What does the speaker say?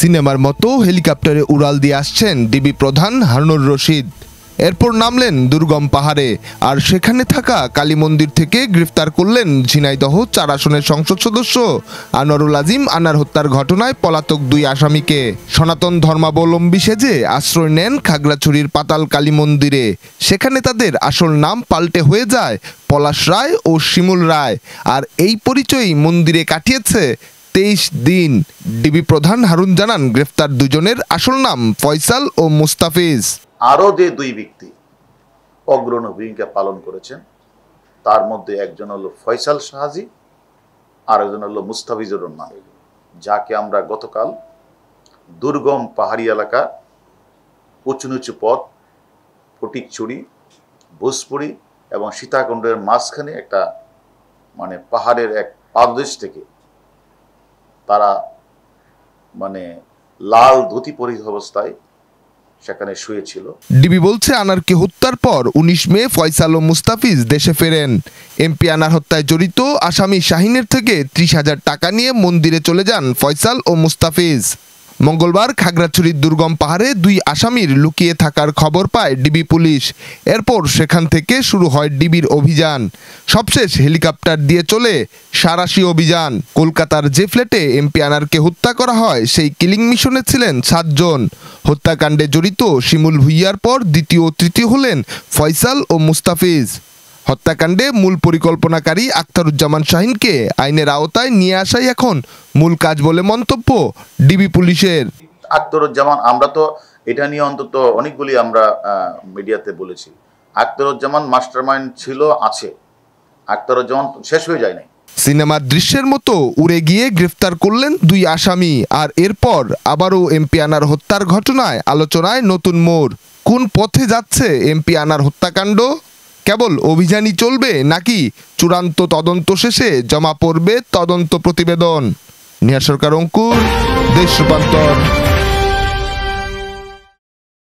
সিনেমার মতো হেলিকপ্টারে উড়াল দিয়ে আসছেন ডিবি প্রধান হারুনুর রশিদ। এরপর নামলেন দুর্গম পাহাড়ে, আর সেখানে থাকা কালী মন্দির থেকে গ্রেফতার করলেন ঝিনাইদহ ৪ আসনের সংসদ সদস্য আনোয়ারুল আজিম আনার হত্যার ঘটনায় পলাতক ২ আসামিকে। সনাতন ধর্মাবলম্বী সেজে আশ্রয় নেন খাগড়াছড়ির পাতাল কালী মন্দিরে। সেখানে তাদের আসল নাম পাল্টে হয়ে যায় পলাশ রায় ও শিমুল রায়, আর এই পরিচয়ই মন্দিরে কাটিয়েছে ২৩ দিন। ডিবি প্রধান হারুন জানান, গ্রেফতার দুজনের আসল নাম ফয়সাল ও মুস্তাফিজ। আরও যে ২ ব্যক্তি অগ্রণী ভূমিকা পালন করেছেন, তার মধ্যে একজন হলো ফয়সাল শাহজি, আর একজন হলো মুস্তাফিজুর রহমান, যাকে আমরা গতকাল দুর্গম পাহাড়ি এলাকা, উঁচু নিচু পথ, ফটিকছড়ি, ভোজপুরি এবং সীতাকুণ্ডের মাঝখানে একটা পাহাড়ের এক পাদদেশ থেকে তারা লাল ধুতি পরিহিত অবস্থায় সেখানে শুয়েছিল। ডিবি বলছে, আনারকে হত্যার পর ১৯ মে ফয়সাল ও মুস্তাফিজ দেশে ফেরেন। এমপি আনার হত্যায় জড়িত আসামি শাহিনের থেকে ৩০,০০০ টাকা নিয়ে মন্দিরে চলে যান ফয়সাল ও মুস্তাফিজ। মঙ্গলবার খাগড়াছড়ির দুর্গম পাহাড়ে ২ আসামির লুকিয়ে থাকার খবর পায় ডিবি পুলিশ। এরপর সেখান থেকে শুরু হয় ডিবির অভিযান। সবশেষ হেলিকপ্টার দিয়ে চলে সাঁড়াশি অভিযান। কলকাতার যে ফ্ল্যাটে এমপি আনারকে হত্যা করা হয়, সেই কিলিং মিশনে ছিলেন ৭ জন। হত্যাকাণ্ডে জড়িত শিমুল ভুইয়ার পর দ্বিতীয় ও তৃতীয় হলেন ফয়সাল ও মুস্তাফিজ। হত্যাকাণ্ডে মূল পরিকল্পনাকারী আখতারুজ্জামান শাহিনকে আইনের আওতায় নিয়ে আসাই এখন মূল কাজ বলে মন্তব্য ডিবি পুলিশের। আখতারুজ্জামান, আমরা তো এটা নিয়ে অন্তত অনেকগুলি আমরা মিডিয়াতে বলেছি, আখতারুজ্জামান মাস্টারমাইন্ড ছিল, আছে। আখতারুজ্জামান শেষ হয়ে যায় নাই। সিনেমার দৃশ্যের মতো উড়ে গিয়ে গ্রেফতার করলেন ২ আসামি, আর এরপর আবারও এমপি আনার হত্যার ঘটনায় আলোচনায় নতুন মোড়। কোন পথে যাচ্ছে এমপি আনার হত্যাকাণ্ড? কেবল অভিযানই চলবে, নাকি চূড়ান্ত তদন্ত শেষে জমা পড়বে তদন্ত প্রতিবেদন? নিহার সরকার, অঙ্কুর, দেশ রূপান্তর।